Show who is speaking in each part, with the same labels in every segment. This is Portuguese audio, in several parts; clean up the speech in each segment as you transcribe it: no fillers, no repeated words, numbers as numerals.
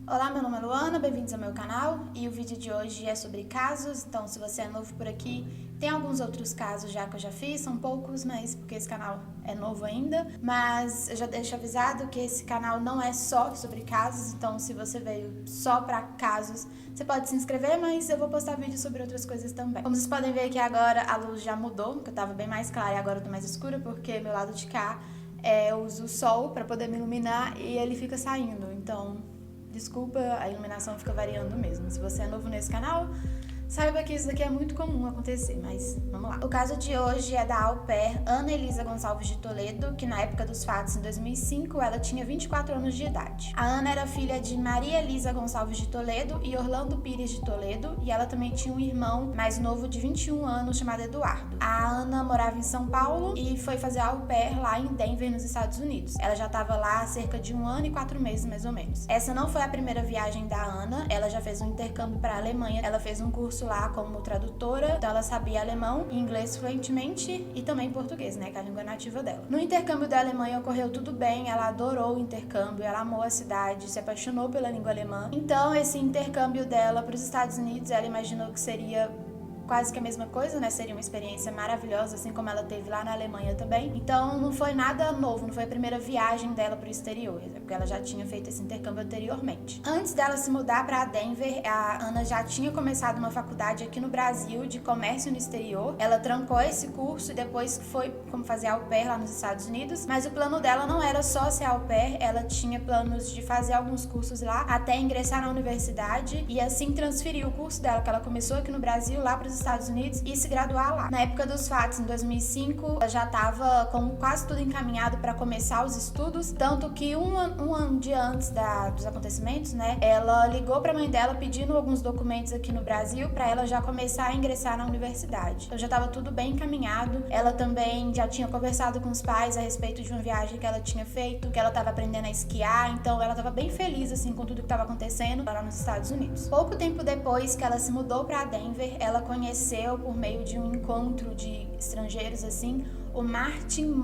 Speaker 1: Olá, meu nome é Luana, bem-vindos ao meu canal e o vídeo de hoje é sobre casos, então se você é novo por aqui, tem alguns outros casos já que eu já fiz, são poucos, mas porque esse canal é novo ainda, mas eu já deixo avisado que esse canal não é só sobre casos, então se você veio só pra casos, você pode se inscrever, mas eu vou postar vídeos sobre outras coisas também. Como vocês podem ver aqui agora, a luz já mudou, que eu tava bem mais clara e agora eu tô mais escura, porque meu lado de cá eu uso o sol pra poder me iluminar e ele fica saindo, então desculpa, a iluminação fica variando mesmo. Se você é novo nesse canal, saiba que isso daqui é muito comum acontecer, mas vamos lá. O caso de hoje é da au pair Ana Elisa Gonçalves de Toledo, que na época dos fatos, em 2005, ela tinha 24 anos de idade. A Ana era filha de Maria Elisa Gonçalves de Toledo e Orlando Pires de Toledo, e ela também tinha um irmão mais novo de 21 anos chamado Eduardo. A Ana morava em São Paulo e foi fazer au pair lá em Denver, nos Estados Unidos. Ela já estava lá há cerca de 1 ano e 4 meses, mais ou menos. Essa não foi a primeira viagem da Ana, ela já fez um intercâmbio para a Alemanha, ela fez um curso lá como tradutora, então ela sabia alemão e inglês fluentemente e também português, né, que é a língua nativa dela. No intercâmbio da Alemanha ocorreu tudo bem, ela adorou o intercâmbio, ela amou a cidade, se apaixonou pela língua alemã. Então esse intercâmbio dela para os Estados Unidos, ela imaginou que seria quase que a mesma coisa, né? Seria uma experiência maravilhosa, assim como ela teve lá na Alemanha também. Então não foi nada novo, não foi a primeira viagem dela pro exterior, porque ela já tinha feito esse intercâmbio anteriormente. Antes dela se mudar para Denver, a Ana já tinha começado uma faculdade aqui no Brasil de comércio no exterior. Ela trancou esse curso e depois foi como fazer au pair lá nos Estados Unidos, mas o plano dela não era só ser au pair, ela tinha planos de fazer alguns cursos lá até ingressar na universidade e assim transferir o curso dela, que ela começou aqui no Brasil, lá para os Estados Unidos e se graduar lá. Na época dos fatos, em 2005, ela já estava com quase tudo encaminhado para começar os estudos, tanto que um dia antes dos acontecimentos, né, ela ligou para a mãe dela pedindo alguns documentos aqui no Brasil para ela já começar a ingressar na universidade. Então já estava tudo bem encaminhado. Ela também já tinha conversado com os pais a respeito de uma viagem que ela tinha feito, que ela estava aprendendo a esquiar, então ela estava bem feliz assim com tudo que estava acontecendo lá nos Estados Unidos. Pouco tempo depois que ela se mudou para Denver, ela conheceu por meio de um encontro de estrangeiros assim, o Martin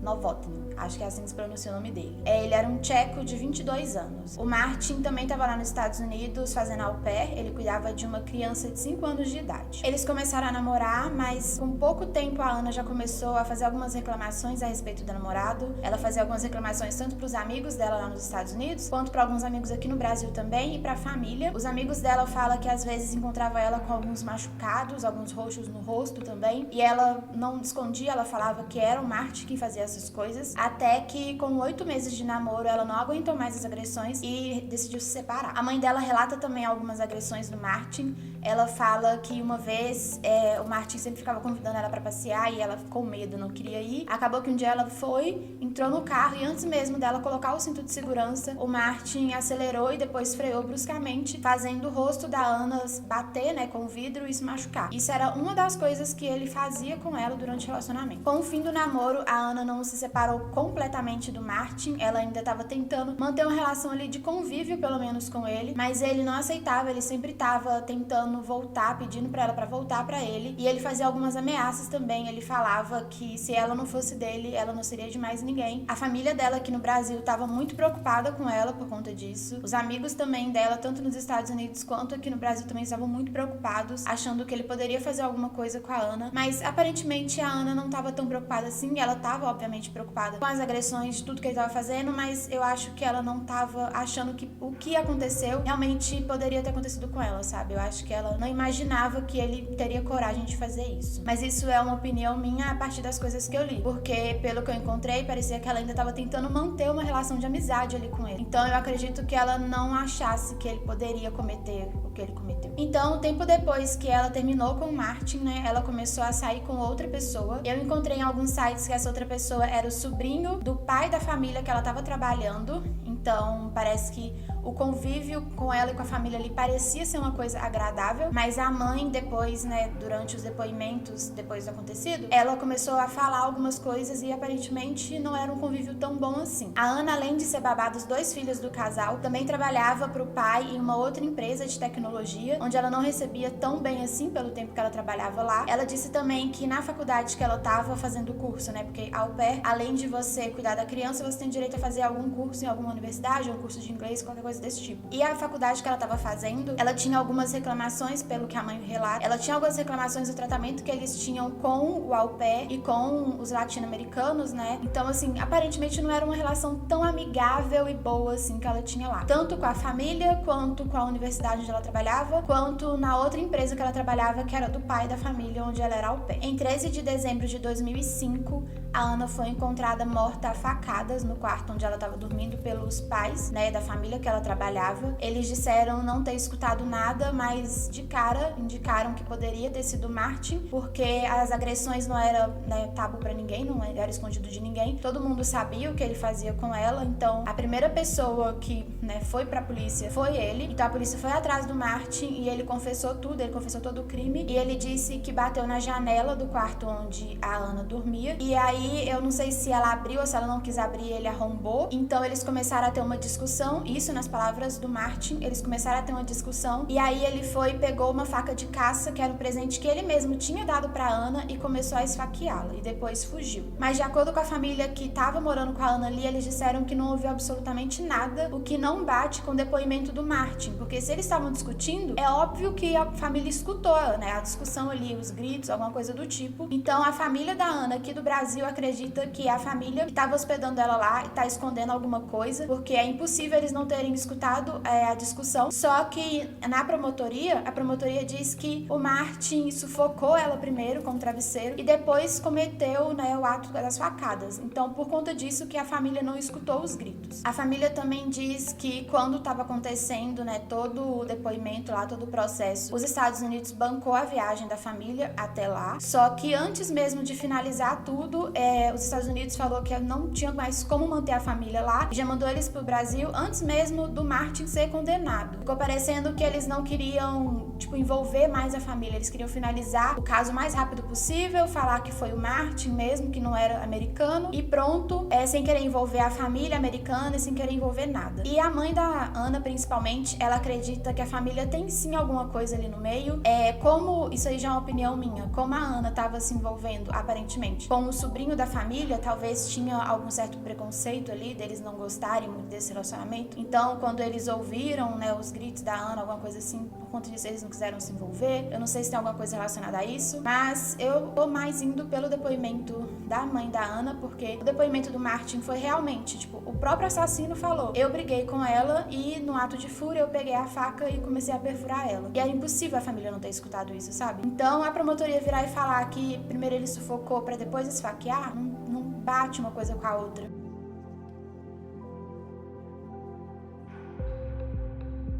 Speaker 1: Novotny, acho que é assim que se pronuncia o nome dele. Ele era um tcheco de 22 anos. O Martin também estava lá nos Estados Unidos fazendo au pair, ele cuidava de uma criança de 5 anos de idade. Eles começaram a namorar, mas com pouco tempo a Ana já começou a fazer algumas reclamações a respeito do namorado. Ela fazia algumas reclamações tanto para os amigos dela lá nos Estados Unidos, quanto para alguns amigos aqui no Brasil também e para a família. Os amigos dela falam que às vezes encontrava ela com alguns machucados, alguns roxos no rosto também, e ela não escondia, ela falava que era o Martin que fazia essas coisas, até que com 8 meses de namoro ela não aguentou mais as agressões e decidiu se separar. A mãe dela relata também algumas agressões do Martin. Ela fala que uma vez o Martin sempre ficava convidando ela pra passear e ela ficou com medo, não queria ir. Acabou que um dia ela foi, entrou no carro e antes mesmo dela colocar o cinto de segurança, o Martin acelerou e depois freou bruscamente, fazendo o rosto da Ana bater, né, com o vidro e se machucar. Isso era uma das coisas que ele fazia com ela durante o relacionamento. Com o fim do namoro, a Ana não se separou completamente do Martin, ela ainda estava tentando manter uma relação ali de convívio, pelo menos com ele, mas ele não aceitava, ele sempre estava tentando voltar, pedindo para ela para voltar para ele, e ele fazia algumas ameaças também. Ele falava que se ela não fosse dele, ela não seria de mais ninguém. A família dela aqui no Brasil estava muito preocupada com ela por conta disso. Os amigos também dela, tanto nos Estados Unidos quanto aqui no Brasil, também estavam muito preocupados, achando que ele poderia fazer alguma coisa com a Ana, mas aparentemente a Ana não estava tão preocupada assim. Ela estava obviamente preocupada com as agressões, tudo que ele estava fazendo, mas eu acho que ela não estava achando que o que aconteceu realmente poderia ter acontecido com ela, sabe? Eu acho que ela não imaginava que ele teria coragem de fazer isso. Mas isso é uma opinião minha a partir das coisas que eu li, porque pelo que eu encontrei, parecia que ela ainda estava tentando manter uma relação de amizade ali com ele. Então eu acredito que ela não achasse que ele poderia cometer o que ele cometeu. Então, tempo depois que ela terminou com o Martin, né, ela começou a sair com outra pessoa. Eu encontrei em alguns sites que essa outra pessoa era o sobrinho do pai da família que ela estava trabalhando. Então, parece que o convívio com ela e com a família ali parecia ser uma coisa agradável, mas a mãe depois, né, durante os depoimentos, depois do acontecido, ela começou a falar algumas coisas e aparentemente não era um convívio tão bom assim. A Ana, além de ser babá dos 2 filhos do casal, também trabalhava para o pai em uma outra empresa de tecnologia, onde ela não recebia tão bem assim pelo tempo que ela trabalhava lá. Ela disse também que na faculdade que ela estava fazendo o curso, né, porque au pair, além de você cuidar da criança, você tem direito a fazer algum curso em alguma universidade, um curso de inglês, qualquer coisa desse tipo. E a faculdade que ela estava fazendo, ela tinha algumas reclamações, pelo que a mãe relata, ela tinha algumas reclamações do tratamento que eles tinham com o au pair e com os latino-americanos, né? Então, assim, aparentemente não era uma relação tão amigável e boa, assim, que ela tinha lá. Tanto com a família, quanto com a universidade onde ela trabalhava, quanto na outra empresa que ela trabalhava, que era do pai da família, onde ela era au pair. Em 13 de dezembro de 2005, a Ana foi encontrada morta a facadas no quarto onde ela estava dormindo pelos pais, né, da família que ela trabalhava. Eles disseram não ter escutado nada, mas de cara indicaram que poderia ter sido Martin, porque as agressões não eram, né, tabu pra ninguém, não era escondido de ninguém. Todo mundo sabia o que ele fazia com ela, então a primeira pessoa que, né, foi pra polícia foi ele. Então a polícia foi atrás do Martin e ele confessou tudo, ele confessou todo o crime e ele disse que bateu na janela do quarto onde a Ana dormia. E aí eu não sei se ela abriu ou se ela não quis abrir, ele arrombou. Então eles começaram a ter uma discussão, isso nas palavras do Martin, eles começaram a ter uma discussão e aí ele foi e pegou uma faca de caça, que era um presente que ele mesmo tinha dado pra Ana, e começou a esfaqueá-la e depois fugiu. Mas de acordo com a família que estava morando com a Ana ali, eles disseram que não ouviu absolutamente nada, o que não bate com o depoimento do Martin, porque se eles estavam discutindo, é óbvio que a família escutou, né, a discussão ali, os gritos, alguma coisa do tipo. Então a família da Ana aqui do Brasil acredita que a família que estava hospedando ela lá está escondendo alguma coisa, porque é impossível eles não terem escutado a discussão. Só que na promotoria, a promotoria diz que o Martin sufocou ela primeiro com o travesseiro e depois cometeu, né, o ato das facadas. Então, por conta disso que a família não escutou os gritos. A família também diz que quando estava acontecendo, né, todo o depoimento lá, todo o processo, os Estados Unidos bancou a viagem da família até lá. Só que antes mesmo de finalizar tudo, os Estados Unidos falou que não tinha mais como manter a família lá e já mandou eles pro Brasil antes mesmo do Martin ser condenado. Ficou parecendo que eles não queriam, tipo, envolver mais a família, eles queriam finalizar o caso o mais rápido possível, falar que foi o Martin mesmo, que não era americano, e pronto, sem querer envolver a família americana e sem querer envolver nada. E a mãe da Ana, principalmente, ela acredita que a família tem sim alguma coisa ali no meio. Como, isso aí já é uma opinião minha, como a Ana estava se envolvendo, aparentemente, com o sobrinho da família, talvez tinha algum certo preconceito ali, deles não gostarem muito desse relacionamento. Então, quando eles ouviram, né, os gritos da Ana, alguma coisa assim, por conta disso eles não quiseram se envolver. Eu não sei se tem alguma coisa relacionada a isso, mas eu tô mais indo pelo depoimento da mãe da Ana, porque o depoimento do Martin foi realmente, tipo, o próprio assassino falou: eu briguei com ela e no ato de fúria eu peguei a faca e comecei a perfurar ela. E era impossível a família não ter escutado isso, sabe? Então a promotoria virar e falar que primeiro ele sufocou pra depois esfaquear, não bate uma coisa com a outra.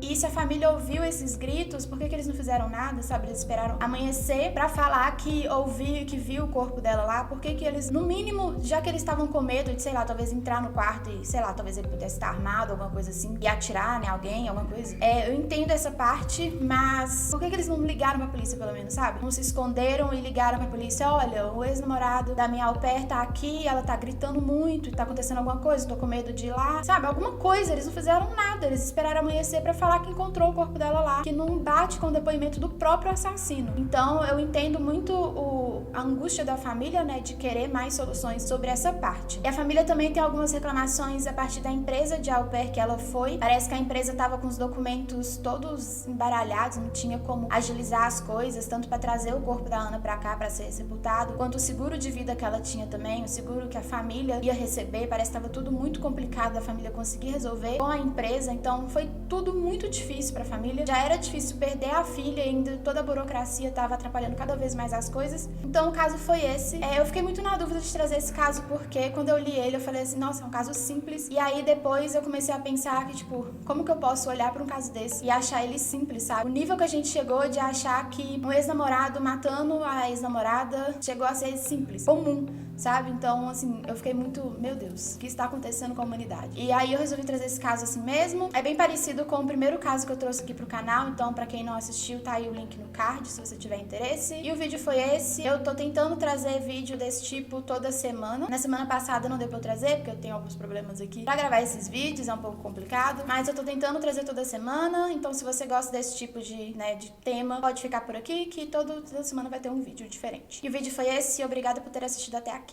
Speaker 1: E se a família ouviu esses gritos, por que eles não fizeram nada, sabe? Eles esperaram amanhecer pra falar que ouviu, que viu o corpo dela lá. Por que eles, no mínimo, já que eles estavam com medo de, sei lá, talvez entrar no quarto e, sei lá, talvez ele pudesse estar armado, alguma coisa assim, e atirar, né, alguém, alguma coisa. Eu entendo essa parte, mas por que eles não ligaram pra polícia, pelo menos, sabe? Não se esconderam e ligaram pra polícia: olha, o ex-namorado da minha au pair tá aqui, ela tá gritando muito, tá acontecendo alguma coisa, tô com medo de ir lá, sabe? Alguma coisa. Eles não fizeram nada, eles esperaram amanhecer pra falar que encontrou o corpo dela lá, que não bate com o depoimento do próprio assassino. Então eu entendo muito a angústia da família, né, de querer mais soluções sobre essa parte. E a família também tem algumas reclamações a partir da empresa de au pair que ela foi. Parece que a empresa tava com os documentos todos embaralhados, não tinha como agilizar as coisas, tanto para trazer o corpo da Ana para cá para ser sepultado, quanto o seguro de vida que ela tinha também, o seguro que a família ia receber. Parece que tava tudo muito complicado da família conseguir resolver com a empresa. Então foi tudo muito difícil para a família. Já era difícil perder a filha e ainda toda a burocracia estava atrapalhando cada vez mais as coisas. Então o caso foi esse. Eu fiquei muito na dúvida de trazer esse caso porque quando eu li ele eu falei assim, nossa, é um caso simples. E aí depois eu comecei a pensar que, tipo, como que eu posso olhar para um caso desse e achar ele simples, sabe? O nível que a gente chegou de achar que um ex-namorado matando a ex-namorada chegou a ser simples, comum. sabe? Então, assim, eu fiquei muito, meu Deus, o que está acontecendo com a humanidade? E aí eu resolvi trazer esse caso assim mesmo. É bem parecido com o primeiro caso que eu trouxe aqui pro canal, então pra quem não assistiu, tá aí o link no card, se você tiver interesse. E o vídeo foi esse. Eu tô tentando trazer vídeo desse tipo toda semana. Na semana passada não deu pra eu trazer, porque eu tenho alguns problemas aqui pra gravar esses vídeos, é um pouco complicado. Mas eu tô tentando trazer toda semana, então se você gosta desse tipo de tema, pode ficar por aqui, que toda semana vai ter um vídeo diferente. E o vídeo foi esse, e obrigada por ter assistido até aqui.